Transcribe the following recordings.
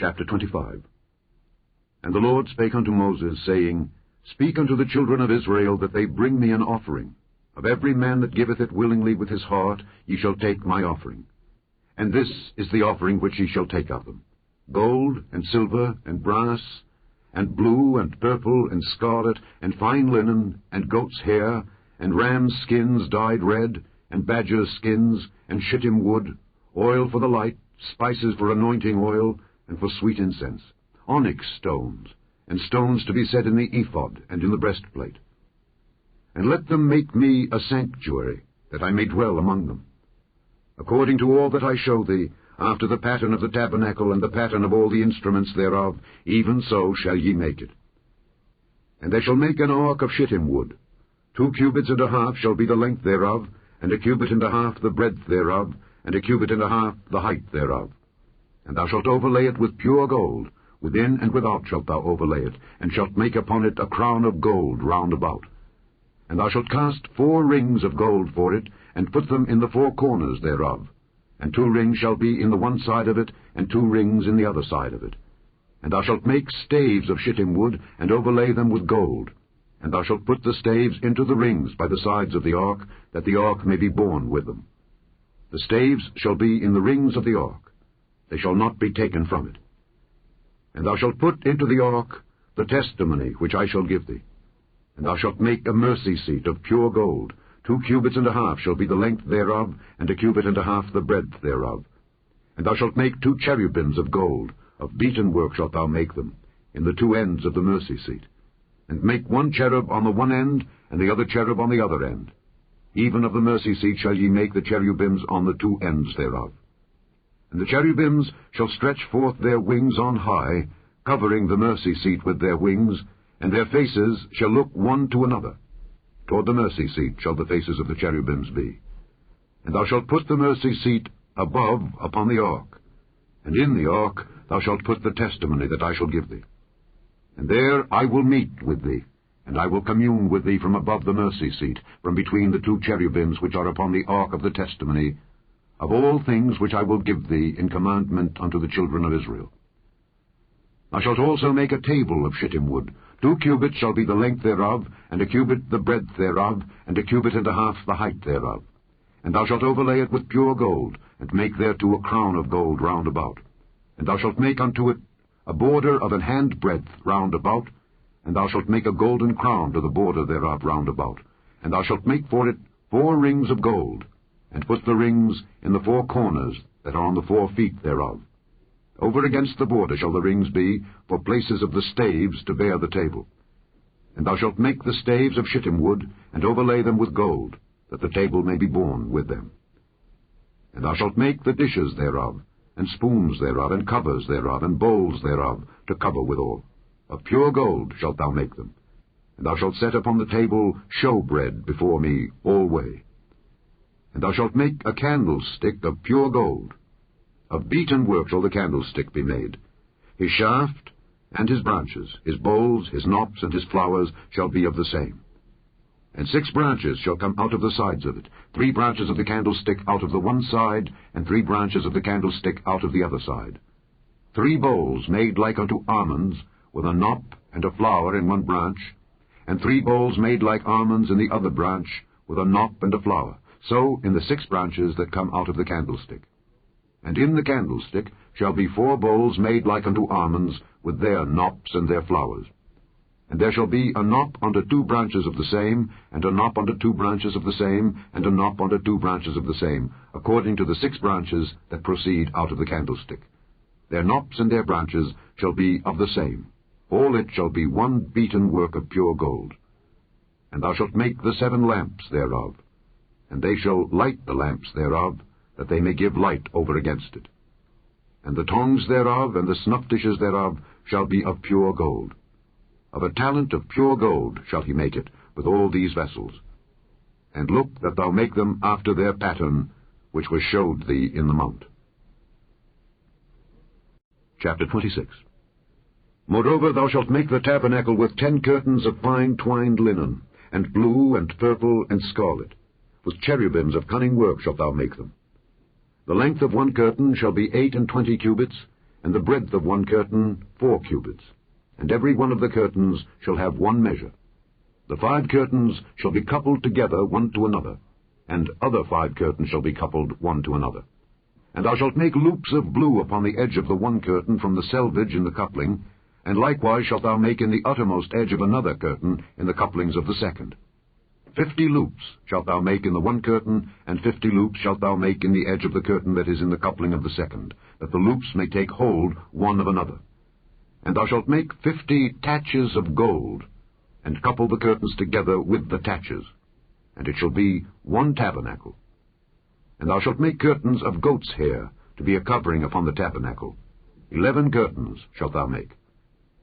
Chapter 25. And the Lord spake unto Moses, saying, Speak unto the children of Israel, that they bring me an offering. Of every man that giveth it willingly with his heart, ye shall take my offering. And this is the offering which ye shall take of them: gold, and silver, and brass, and blue, and purple, and scarlet, and fine linen, and goat's hair, and rams' skins dyed red, and badgers' skins, and shittim wood, oil for the light, spices for anointing oil, and for sweet incense, onyx stones, and stones to be set in the ephod and in the breastplate. And let them make me a sanctuary, that I may dwell among them. According to all that I show thee, after the pattern of the tabernacle and the pattern of all the instruments thereof, even so shall ye make it. And they shall make an ark of shittim wood. 2 cubits and a half shall be the length thereof, and 1 cubit and a half the breadth thereof, and 1 cubit and a half the height thereof. And thou shalt overlay it with pure gold, within and without shalt thou overlay it, and shalt make upon it a crown of gold round about. And thou shalt cast 4 rings of gold for it, and put them in the 4 corners thereof. And 2 rings shall be in the one side of it, and 2 rings in the other side of it. And thou shalt make staves of shittim wood, and overlay them with gold. And thou shalt put the staves into the rings by the sides of the ark, that the ark may be borne with them. The staves shall be in the rings of the ark. They shall not be taken from it. And thou shalt put into the ark the testimony which I shall give thee. And thou shalt make a mercy seat of pure gold. 2 cubits and a half shall be the length thereof, and 1 cubit and a half the breadth thereof. And thou shalt make 2 cherubims of gold. Of beaten work shalt thou make them, in the 2 ends of the mercy seat. And make 1 cherub on the one end, and the other cherub on the other end. Even of the mercy seat shall ye make the cherubims on the 2 ends thereof. And the cherubims shall stretch forth their wings on high, covering the mercy seat with their wings, and their faces shall look one to another. Toward the mercy seat shall the faces of the cherubims be. And thou shalt put the mercy seat above upon the ark, and in the ark thou shalt put the testimony that I shall give thee. And there I will meet with thee, and I will commune with thee from above the mercy seat, from between the 2 cherubims which are upon the ark of the testimony, of all things which I will give thee in commandment unto the children of Israel. Thou shalt also make a table of shittim wood. 2 cubits shall be the length thereof, and 1 cubit the breadth thereof, and 1 cubit and a half the height thereof. And thou shalt overlay it with pure gold, and make thereto a crown of gold round about. And thou shalt make unto it a border of an hand breadth round about, and thou shalt make a golden crown to the border thereof round about. And thou shalt make for it 4 rings of gold, and put the rings in the 4 corners that are on the 4 feet thereof. Over against the border shall the rings be, for places of the staves to bear the table. And thou shalt make the staves of shittim wood, and overlay them with gold, that the table may be borne with them. And thou shalt make the dishes thereof, and spoons thereof, and covers thereof, and bowls thereof, to cover withal. Of pure gold shalt thou make them. And thou shalt set upon the table showbread before me alway. And thou shalt make a candlestick of pure gold. Of beaten work shall the candlestick be made. His shaft and his branches, his bowls, his knops, and his flowers shall be of the same. And 6 branches shall come out of the sides of it, 3 branches of the candlestick out of the one side, and 3 branches of the candlestick out of the other side. 3 bowls made like unto almonds, with a knop and a flower in one branch, and 3 bowls made like almonds in the other branch, with a knop and a flower, so in the 6 branches that come out of the candlestick. And in the candlestick shall be 4 bowls made like unto almonds, with their knops and their flowers. And there shall be a knop unto 2 branches of the same, and a knop unto 2 branches of the same, and a knop unto 2 branches of the same, according to the 6 branches that proceed out of the candlestick. Their knops and their branches shall be of the same. All it shall be 1 beaten work of pure gold. And thou shalt make the 7 lamps thereof, and they shall light the lamps thereof, that they may give light over against it. And the tongs thereof and the snuff dishes thereof shall be of pure gold. Of a talent of pure gold shall he make it, with all these vessels. And look that thou make them after their pattern, which was showed thee in the mount. Chapter 26. Moreover, thou shalt make the tabernacle with 10 curtains of fine twined linen, and blue, and purple, and scarlet. With cherubims of cunning work shalt thou make them. The length of 1 curtain shall be 28 cubits, and the breadth of one curtain 4 cubits, and every one of the curtains shall have one measure. The 5 curtains shall be coupled together one to another, and other 5 curtains shall be coupled one to another. And thou shalt make loops of blue upon the edge of the one curtain from the selvage in the coupling, and likewise shalt thou make in the uttermost edge of another curtain in the couplings of the second. 50 loops shalt thou make in the one curtain, and 50 loops shalt thou make in the edge of the curtain that is in the coupling of the second, that the loops may take hold one of another. And thou shalt make 50 taches of gold, and couple the curtains together with the taches, and it shall be one tabernacle. And thou shalt make curtains of goat's hair, to be a covering upon the tabernacle. 11 curtains shalt thou make.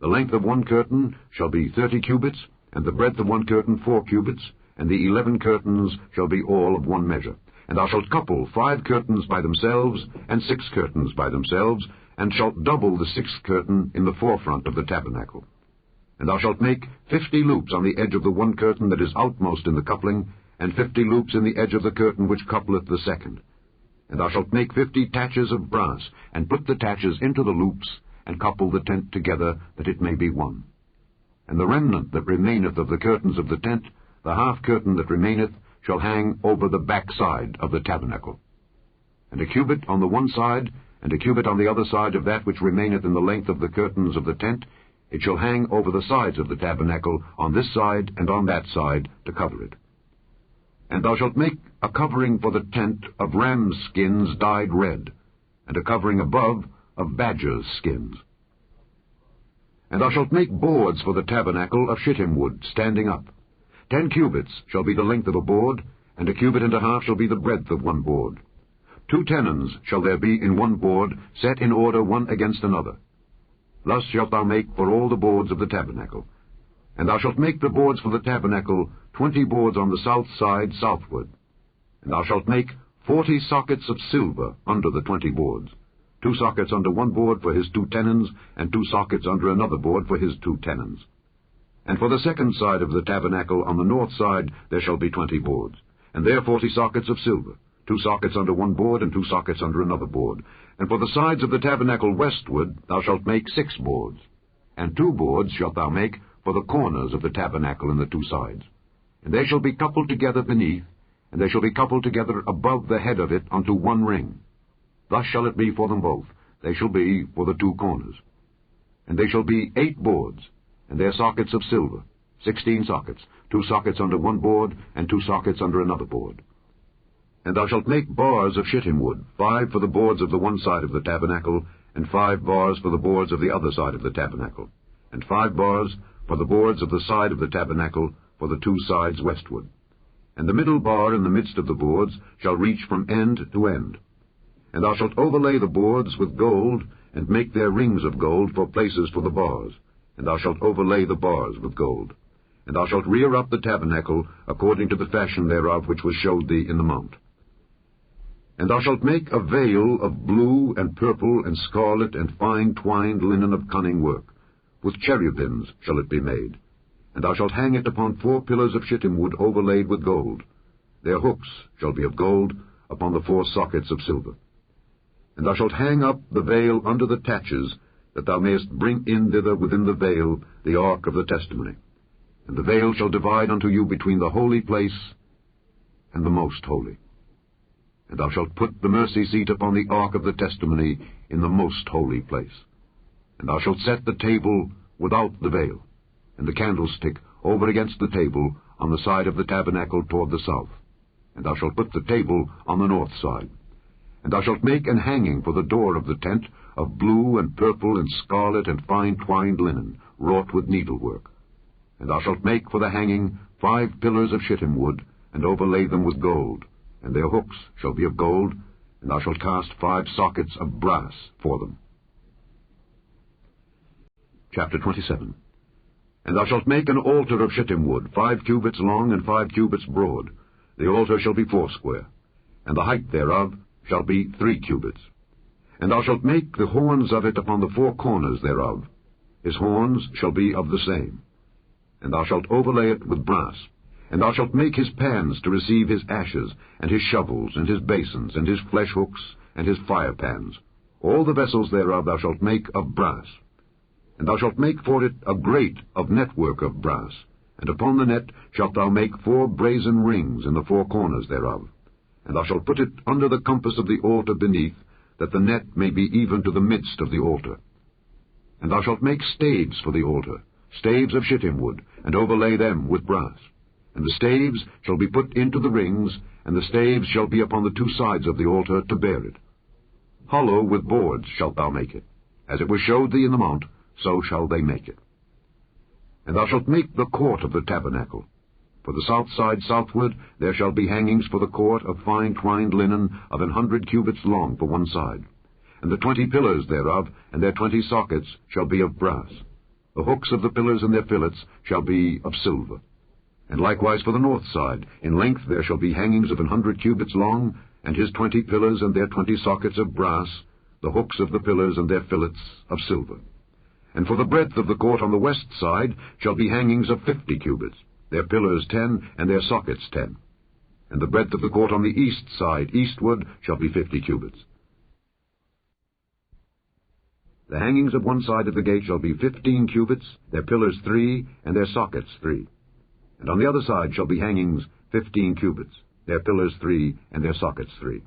The length of one curtain shall be 30 cubits, and the breadth of one curtain 4 cubits, and the 11 curtains shall be all of one measure. And thou shalt couple 5 curtains by themselves, and 6 curtains by themselves, and shalt double the 6th curtain in the forefront of the tabernacle. And thou shalt make 50 loops on the edge of the one curtain that is outmost in the coupling, and 50 loops in the edge of the curtain which coupleth the second. And thou shalt make 50 taches of brass, and put the taches into the loops, and couple the tent together, that it may be one. And the remnant that remaineth of the curtains of the tent, the half curtain that remaineth, shall hang over the back side of the tabernacle. And a cubit on the one side, and a cubit on the other side of that which remaineth in the length of the curtains of the tent, it shall hang over the sides of the tabernacle, on this side and on that side, to cover it. And thou shalt make a covering for the tent of rams' skins dyed red, and a covering above of badgers' skins. And thou shalt make boards for the tabernacle of shittim wood, standing up. 10 cubits shall be the length of a board, and a cubit and a half shall be the breadth of one board. 2 tenons shall there be in one board, set in order one against another. Thus shalt thou make for all the boards of the tabernacle. And thou shalt make the boards for the tabernacle 20 boards on the south side southward. And thou shalt make 40 sockets of silver under the 20 boards, 2 sockets under one board for his 2 tenons, and 2 sockets under another board for his 2 tenons. And for the second side of the tabernacle on the north side there shall be 20 boards, and there 40 sockets of silver, 2 sockets under one board, and 2 sockets under another board. And for the sides of the tabernacle westward thou shalt make 6 boards, and 2 boards shalt thou make for the corners of the tabernacle in the 2 sides. And they shall be coupled together beneath, and they shall be coupled together above the head of it unto one ring. Thus shall it be for them both. They shall be for the 2 corners. And they shall be 8 boards, and their sockets of silver, 16 sockets, 2 sockets under one board, and 2 sockets under another board. And thou shalt make bars of shittim wood, 5 for the boards of the one side of the tabernacle, and 5 bars for the boards of the other side of the tabernacle, and 5 bars for the boards of the side of the tabernacle for the 2 sides westward. And the middle bar in the midst of the boards shall reach from end to end. And thou shalt overlay the boards with gold, and make their rings of gold for places for the bars. And thou shalt overlay the bars with gold. And thou shalt rear up the tabernacle according to the fashion thereof which was showed thee in the mount. And thou shalt make a veil of blue and purple and scarlet and fine twined linen of cunning work. With cherubims shall it be made. And thou shalt hang it upon 4 pillars of shittim wood overlaid with gold. Their hooks shall be of gold upon the 4 sockets of silver. And thou shalt hang up the veil under the taches, that thou mayest bring in thither within the veil the ark of the testimony. And the veil shall divide unto you between the holy place and the most holy. And thou shalt put the mercy seat upon the ark of the testimony in the most holy place. And thou shalt set the table without the veil, and the candlestick over against the table on the side of the tabernacle toward the south. And thou shalt put the table on the north side. And thou shalt make an hanging for the door of the tent of blue and purple and scarlet and fine twined linen, wrought with needlework. And thou shalt make for the hanging 5 pillars of shittim wood, and overlay them with gold, and their hooks shall be of gold, and thou shalt cast 5 sockets of brass for them. Chapter 27. And thou shalt make an altar of shittim wood, 5 cubits long and 5 cubits broad. The altar shall be 4 and the height thereof shall be 3 cubits. And thou shalt make the horns of it upon the 4 corners thereof. His horns shall be of the same. And thou shalt overlay it with brass. And thou shalt make his pans to receive his ashes, and his shovels, and his basins, and his flesh hooks, and his fire pans. All the vessels thereof thou shalt make of brass. And thou shalt make for it a grate of network of brass, and upon the net shalt thou make 4 brazen rings in the 4 corners thereof. And thou shalt put it under the compass of the altar beneath, that the net may be even to the midst of the altar. And thou shalt make staves for the altar, staves of shittim wood, and overlay them with brass. And the staves shall be put into the rings, and the staves shall be upon the 2 sides of the altar to bear it. Hollow with boards shalt thou make it. As it was showed thee in the mount, so shall they make it. And thou shalt make the court of the tabernacle. For the south side southward there shall be hangings for the court of fine twined linen of 100 cubits long for one side. And the 20 pillars thereof, and their 20 sockets, shall be of brass. The hooks of the pillars and their fillets shall be of silver. And likewise for the north side, in length there shall be hangings of 100 cubits long, and his 20 pillars and their 20 sockets of brass, the hooks of the pillars and their fillets of silver. And for the breadth of the court on the west side shall be hangings of 50 cubits, their pillars 10, and their sockets 10. And the breadth of the court on the east side eastward shall be 50 cubits. The hangings of one side of the gate shall be 15 cubits, their pillars 3, and their sockets 3. And on the other side shall be hangings 15 cubits, their pillars 3, and their sockets 3.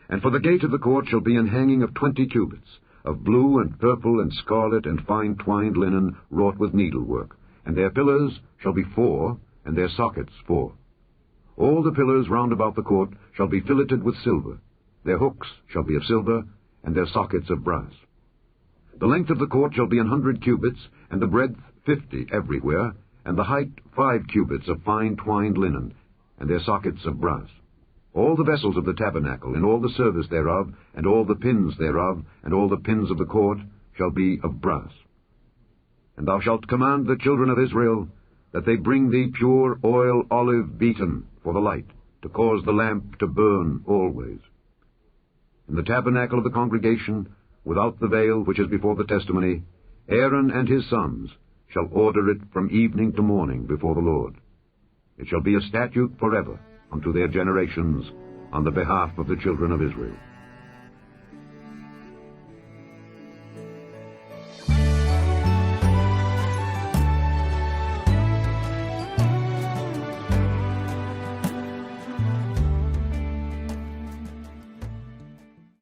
And for the gate of the court shall be an hanging of 20 cubits, of blue and purple and scarlet and fine twined linen wrought with needlework, and their pillars shall be 4, and their sockets 4. All the pillars round about the court shall be filleted with silver, their hooks shall be of silver, and their sockets of brass. The length of the court shall be 100 cubits, and the breadth 50 everywhere, and the height 5 cubits of fine twined linen, and their sockets of brass. All the vessels of the tabernacle, and all the service thereof, and all the pins thereof, and all the pins of the court, shall be of brass. And thou shalt command the children of Israel that they bring thee pure oil olive beaten for the light, to cause the lamp to burn always. In the tabernacle of the congregation, without the veil which is before the testimony, Aaron and his sons shall order it from evening to morning before the Lord. It shall be a statute forever unto their generations on the behalf of the children of Israel.